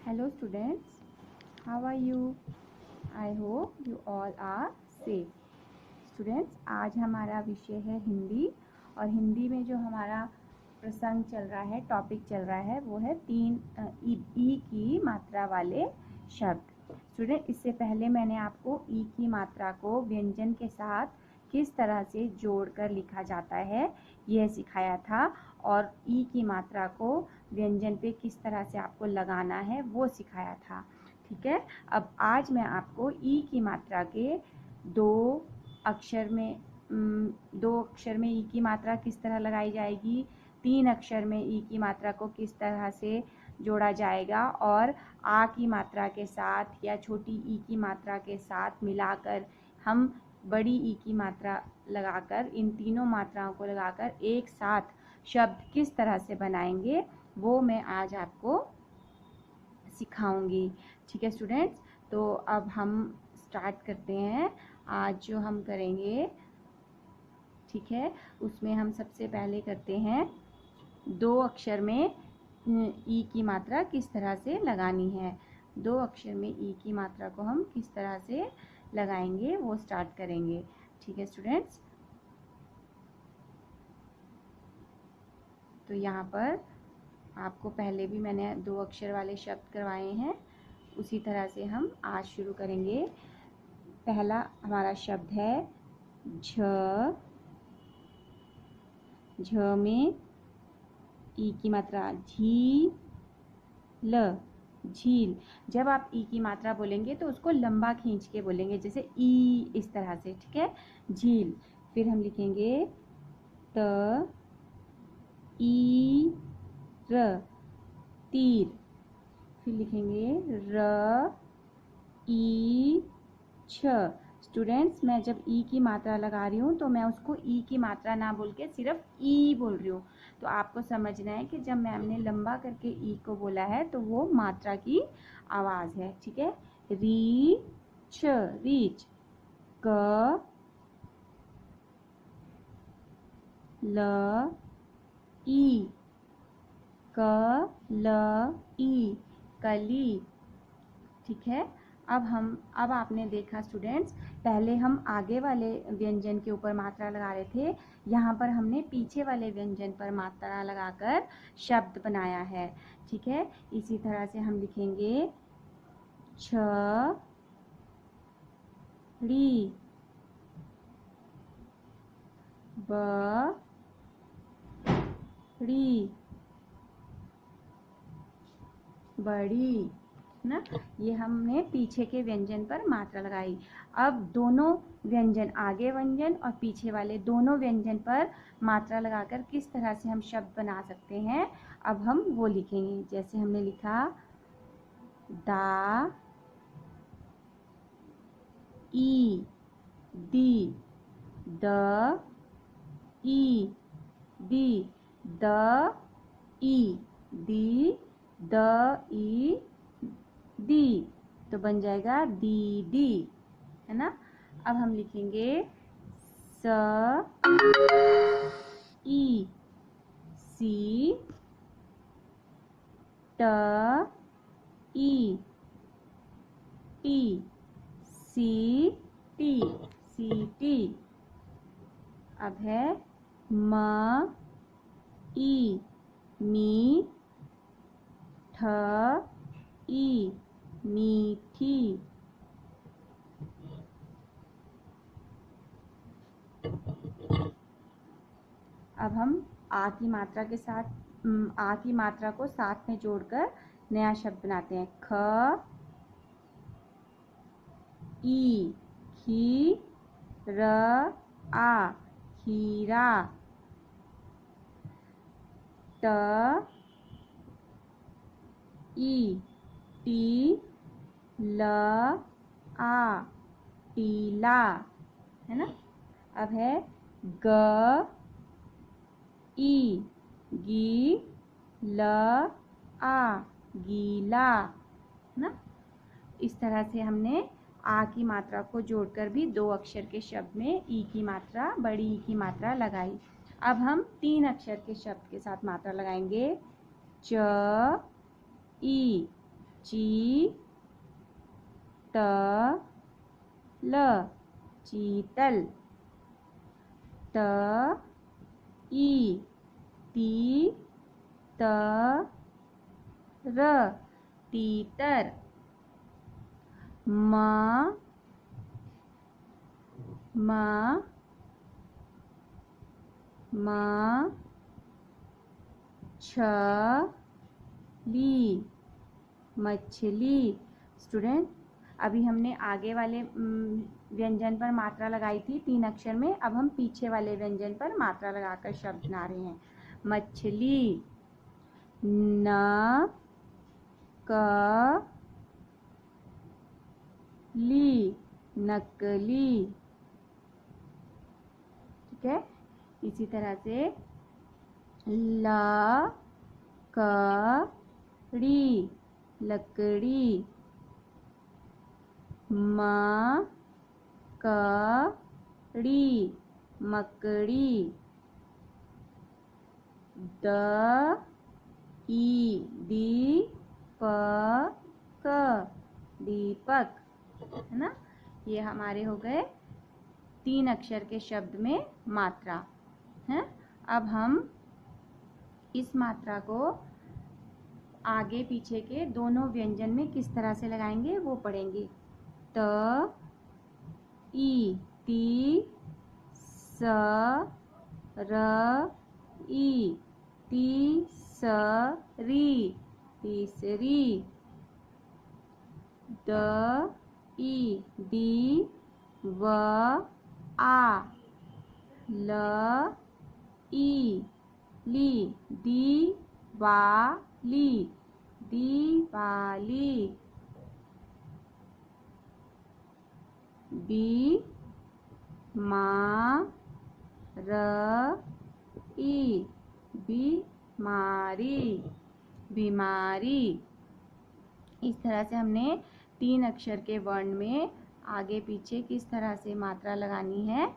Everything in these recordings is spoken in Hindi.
Hello students, how are you? I hope you all are safe. Students, आज हमारा विषय है हिंदी और हिंदी में जो हमारा प्रसंग चल रहा है, टॉपिक चल रहा है, वो है तीन ई की मात्रा वाले शब्द। स्टूडेंट, इससे पहले मैंने आपको ई की मात्रा को व्यंजन के साथ किस तरह से जोड़कर लिखा जाता है यह सिखाया था और ई की मात्रा को व्यंजन पे किस तरह से आपको लगाना है वो सिखाया था। ठीक है, अब आज मैं आपको ई की मात्रा के दो अक्षर में ई की मात्रा किस तरह लगाई जाएगी, 3 अक्षर में ई की मात्रा को किस तरह से जोड़ा जाएगा और आ की मात्रा के साथ या छोटी ई की मात्रा के साथ मिलाकर हम बड़ी ई की मात्रा लगाकर, इन तीनों मात्राओं को लगाकर एक साथ शब्द किस तरह से बनाएंगे वो मैं आज आपको सिखाऊंगी। ठीक है स्टूडेंट्स, तो अब हम स्टार्ट करते हैं। आज जो हम करेंगे, ठीक है, उसमें हम सबसे पहले करते हैं 2 अक्षर में ई की मात्रा किस तरह से लगानी है। 2 अक्षर में ई की मात्रा को हम किस तरह से लगाएंगे वो स्टार्ट करेंगे। ठीक है स्टूडेंट्स, तो यहाँ पर आपको पहले भी मैंने 2 अक्षर वाले शब्द करवाए हैं, उसी तरह से हम आज शुरू करेंगे। पहला हमारा शब्द है झ। झ में ई की मात्रा झील। झील। जब आप ई की मात्रा बोलेंगे तो उसको लंबा खींच के बोलेंगे, जैसे ई, इस तरह से। ठीक है, झील। फिर हम लिखेंगे त ई र, तीर। फिर लिखेंगे र ई छ। स्टूडेंट्स, मैं जब ई की मात्रा लगा रही हूँ तो मैं उसको ई की मात्रा ना बोल के सिर्फ ई बोल रही हूँ। तो आपको समझना है कि जब मैम ने लंबा करके ई को बोला है तो वो मात्रा की आवाज़ है। ठीक है, री छ, रीच। क ल ई, क ल ई, कली। ठीक है, अब आपने देखा स्टूडेंट्स, पहले हम आगे वाले व्यंजन के ऊपर मात्रा लगा रहे थे, यहाँ पर हमने पीछे वाले व्यंजन पर मात्रा लगाकर शब्द बनाया है। ठीक है, इसी तरह से हम लिखेंगे छ ड़ी, ब ड़ी, बड़ी ना। ये हमने पीछे के व्यंजन पर मात्रा लगाई। अब दोनों व्यंजन, आगे व्यंजन और पीछे वाले दोनों व्यंजन पर मात्रा लगाकर किस तरह से हम शब्द बना सकते हैं, अब हम वो लिखेंगे। जैसे हमने लिखा दा ई, दी। द ई, दी। द ई, दी। द ई, दी। तो बन जाएगा दीदी, है ना। अब हम लिखेंगे स ई, सी। ट ई, टी, सी टी, सीटी। अब है म ई, मी। ठ ई, मीठी। अब हम आ की मात्रा के साथ, आ की मात्रा को साथ में जोड़कर नया शब्द बनाते हैं। ख ई, खी र आ, खीरा। ट ई, टी ल आ, टीला, है ना। अब है ग ई, गी ल आ, गीला, ना। इस तरह से हमने आ की मात्रा को जोड़कर भी 2 अक्षर के शब्द में ई की मात्रा, बड़ी ई की मात्रा लगाई। अब हम 3 अक्षर के शब्द के साथ मात्रा लगाएंगे। च ई, ची त ल चीतल। त ई ती त र तीतर। म छ ली मछली। स्टूडेंट, अभी हमने आगे वाले व्यंजन पर मात्रा लगाई थी 3 अक्षर में, अब हम पीछे वाले व्यंजन पर मात्रा लगाकर शब्द बना रहे हैं। मछली, न क ली नकली। ठीक है, इसी तरह से ल क ड़ी लकड़ी। म क ड़ी मकड़ी। द ई दी प क दीपक। है ना, ये हमारे हो गए 3 अक्षर के शब्द में मात्रा है। अब हम इस मात्रा को आगे पीछे के दोनों व्यंजन में किस तरह से लगाएंगे वो पढ़ेंगे। त ई ती, स र ई तीसरी तीसरी। द ई दी व आ ल ई ली दीवाली दीवाली। बी मा र ई बीमारी बीमारी। इस तरह से हमने 3 अक्षर के वर्ण में आगे पीछे किस तरह से मात्रा लगानी है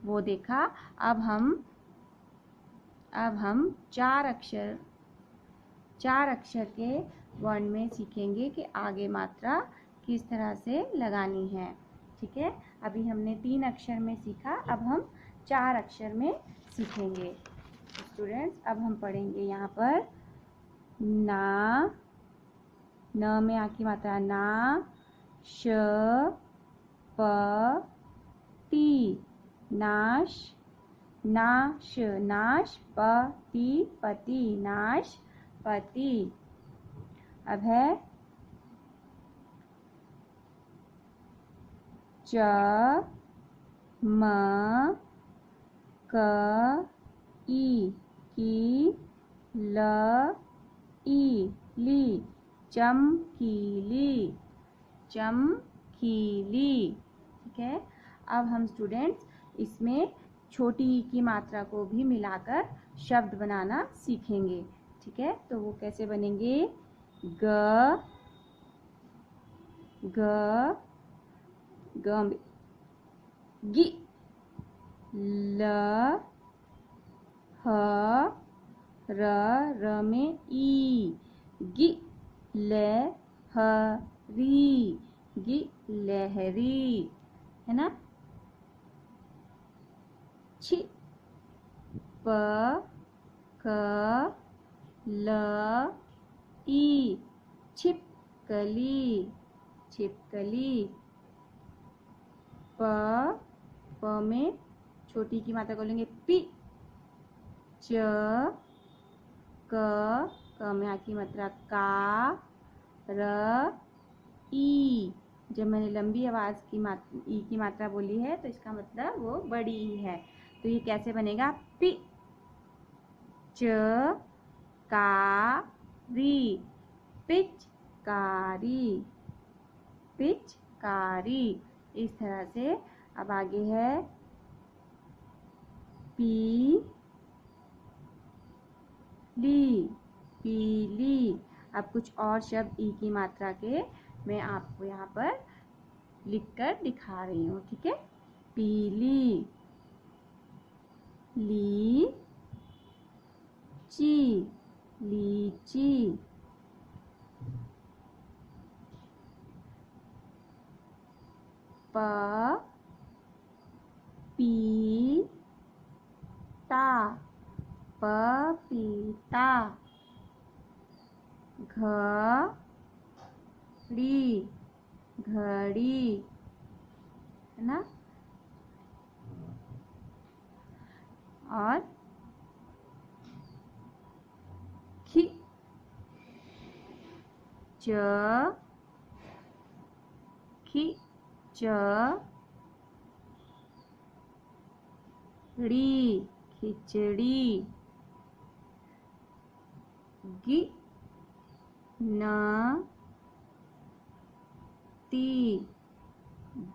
वो देखा। अब हम 4 अक्षर के वर्ण में सीखेंगे कि आगे मात्रा किस तरह से लगानी है। ठीक है, अभी हमने 3 अक्षर में सीखा, अब हम 4 अक्षर में सीखेंगे। स्टूडेंट्स, अब हम पढ़ेंगे यहाँ पर ना, न में आ की मात्रा ना, श प ती नाश नाश नाशपति पति नाशपति। अब है च म क ई की ल ई ली चमकीली चमकीली। ठीक है, अब हम स्टूडेंट्स इसमें छोटी ई की मात्रा को भी मिलाकर शब्द बनाना सीखेंगे। ठीक है, तो वो कैसे बनेंगे। ग ग गी। ल ह र में ई गी ले ह री गी लहरी। है ना। छि प क ल ई छिपकली छिपकली। प में छोटी की मात्रा को लेंगे पी। च क में आ की मात्रा का। र ई, जब मैंने लंबी आवाज की ई की मात्रा बोली है तो इसका मतलब वो बड़ी ई है, तो ये कैसे बनेगा। पी च का री पिचकारी पिचकारी। इस तरह से अब आगे है पी ली पीली। अब कुछ और शब्द ई की मात्रा के मैं आपको यहाँ पर लिखकर दिखा रही हूँ। ठीक है, पीली ली ची लीची। पपीता पपीता। घड़ी घड़ी, है ना। और खिचड़ी खिचड़ी। गिनती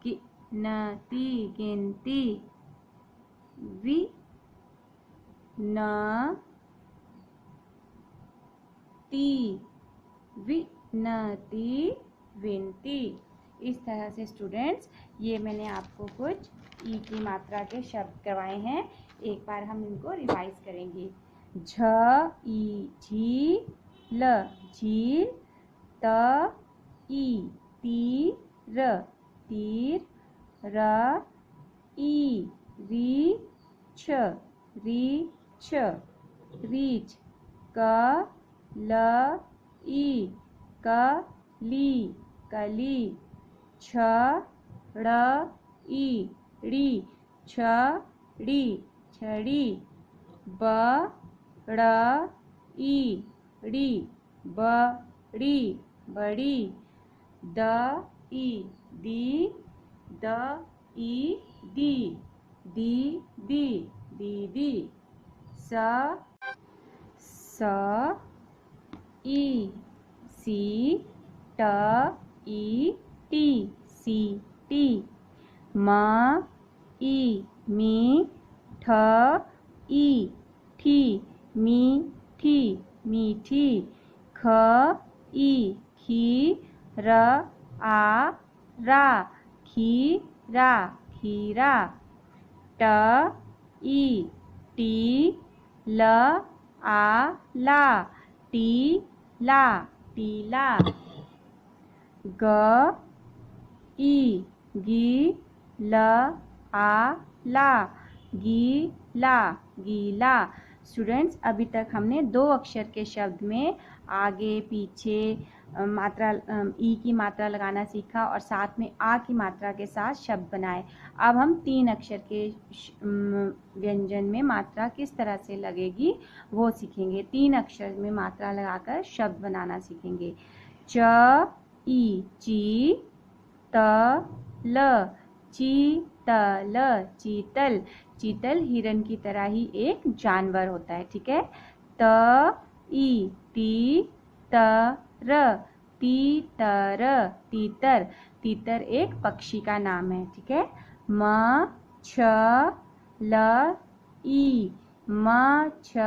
गिनती गिनती। विनती विनती। इस तरह से स्टूडेंट्स, ये मैंने आपको कुछ ई की मात्रा के शब्द करवाए हैं। एक बार हम इनको रिवाइज करेंगे। झील झील, तीर तीर, रीछ रीछ, कली कली, छड़ी छड़ी, बड़ी बड़ी, दीदी। सीटी। मीठी मीठी। खीरा खीरा। टीला टीला। गीला। स्टूडेंट्स, अभी तक हमने 2 अक्षर के शब्द में आगे पीछे मात्रा ई की मात्रा लगाना सीखा और साथ में आ की मात्रा के साथ शब्द बनाए। अब हम 3 अक्षर के व्यंजन में मात्रा किस तरह से लगेगी वो सीखेंगे। 3 अक्षर में मात्रा लगाकर शब्द बनाना सीखेंगे। चीतल चीतल हिरन की तरह ही एक जानवर होता है, ठीक है। तीतर तीतर एक पक्षी का नाम है, ठीक है।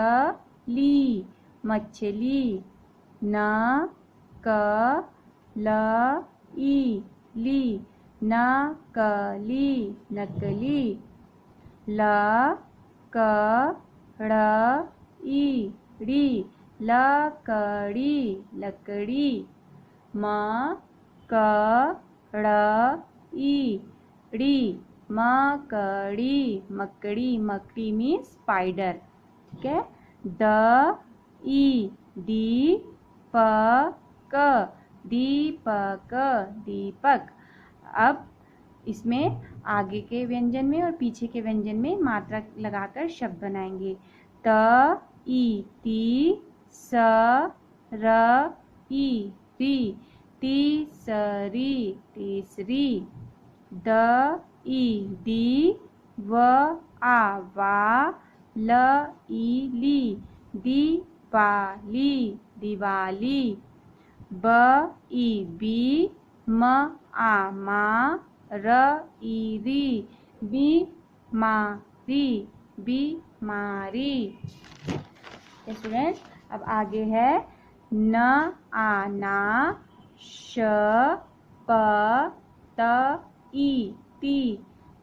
मछली मछली। नकली नकली। लकड़ी। मकड़ी मकड़ी मीन्स स्पाइडर, ठीक है। दीपक। अब इसमें आगे के व्यंजन में और पीछे के व्यंजन में मात्रा लगाकर शब्द बनाएंगे। तीसरी तीसरी। दिवाली। बीमारी। स्टूडेंट्स, अब आगे है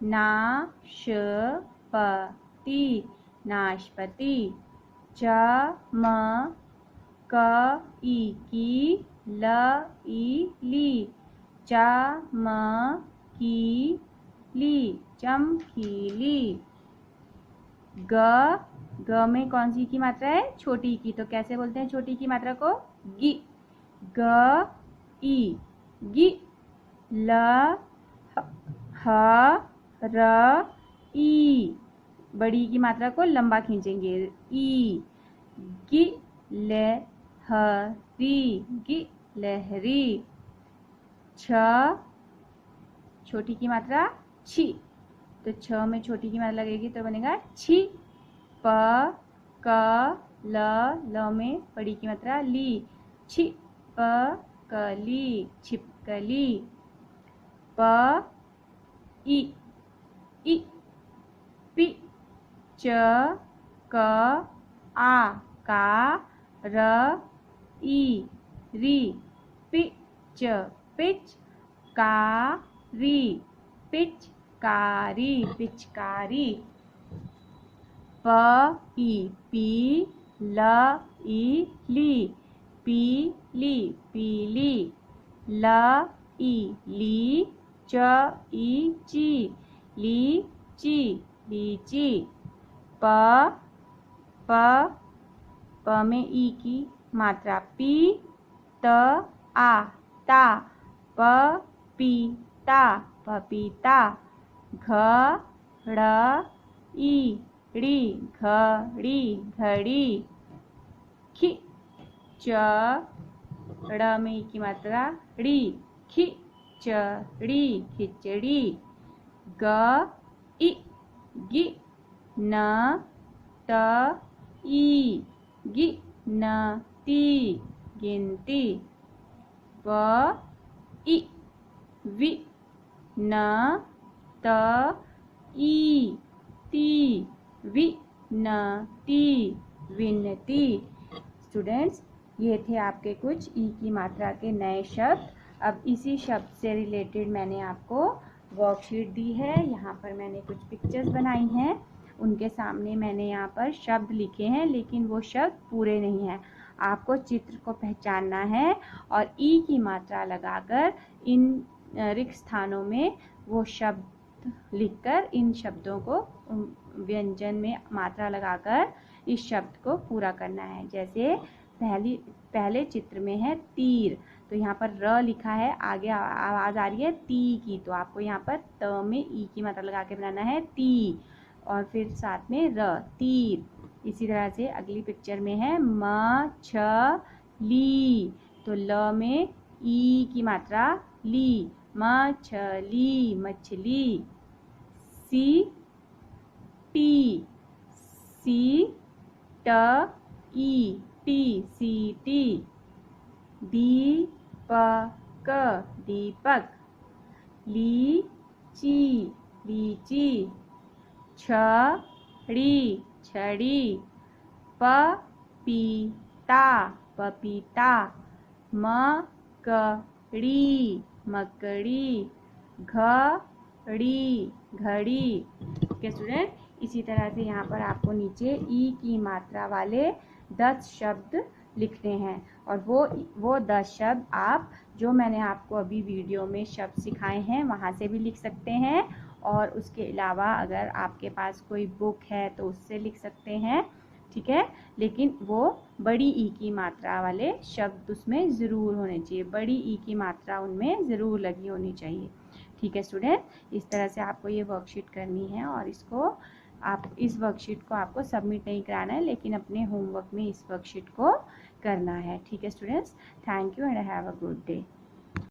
नाशपती। नाशपति। चमकीली। चमकीली। ग में कौन सी की मात्रा है? छोटी की। तो कैसे बोलते हैं छोटी की मात्रा को? गी। ग ई गी। ल ह र ई, बड़ी की मात्रा को लंबा खींचेंगे, ई। गि ले ह री गी लहरी। छ छोटी की मात्रा छी, तो छ में छोटी की मात्रा लगेगी तो बनेगा छी। प क ल में बड़ी की मात्रा ली, छिपकली छिपकली। प ई पि च क आ का र ई री पिच पिचकारी पिचकारी पिचकारी। प ई पी ल ई ली पीली पीली। ल ई ली च ई ची लीची लीची। प में ई की मात्रा पी त आ ता पपीता पपीता। घ ड़ ई ड़ी घड़ी घड़ी। खि च ड़ में ई की मात्रा ड़ी खिचड़ी खिचड़ी। ग ई गि न त ई गिनती गिनती। व ई वि न त ई ती विनती विनती। स्टूडेंट्स, ये थे आपके कुछ ई की मात्रा के नए शब्द। अब इसी शब्द से रिलेटेड मैंने आपको वर्कशीट दी है। यहाँ पर मैंने कुछ पिक्चर्स बनाई हैं, उनके सामने मैंने यहाँ पर शब्द लिखे हैं, लेकिन वो शब्द पूरे नहीं हैं। आपको चित्र को पहचानना है और ई की मात्रा लगाकर इन रिक्त स्थानों में वो शब्द लिखकर इन शब्दों को व्यंजन में मात्रा लगाकर इस शब्द को पूरा करना है। जैसे पहले चित्र में है तीर, तो यहाँ पर र लिखा है, आगे आवाज आ रही है ती की, तो आपको यहाँ पर त में ई की मात्रा लगा के बनाना है ती, और फिर साथ में र तीर। इसी तरह से अगली पिक्चर में है मछली, तो ल में ई की मात्रा ली मछली मछली। सी ट ई टी सीटी। दीपक दीपक। लीची लीची। छड़ी छड़ी। पपीता पपीता। मकड़ी मकड़ी। घड़ी घड़ी। ओके स्टूडेंट, इसी तरह से यहाँ पर आपको नीचे ई की मात्रा वाले 10 शब्द लिखने हैं, और वो 10 शब्द आप जो मैंने आपको अभी वीडियो में शब्द सिखाए हैं वहाँ से भी लिख सकते हैं, और उसके अलावा अगर आपके पास कोई बुक है तो उससे लिख सकते हैं, ठीक है। लेकिन वो बड़ी ई की मात्रा वाले शब्द उसमें ज़रूर होने चाहिए, बड़ी ई की मात्रा उनमें ज़रूर लगी होनी चाहिए, ठीक है स्टूडेंट। इस तरह से आपको ये वर्कशीट करनी है, और इस वर्कशीट को आपको सबमिट नहीं कराना है, लेकिन अपने होमवर्क में इस वर्कशीट को करना है, ठीक है students. Thank you and have a good day.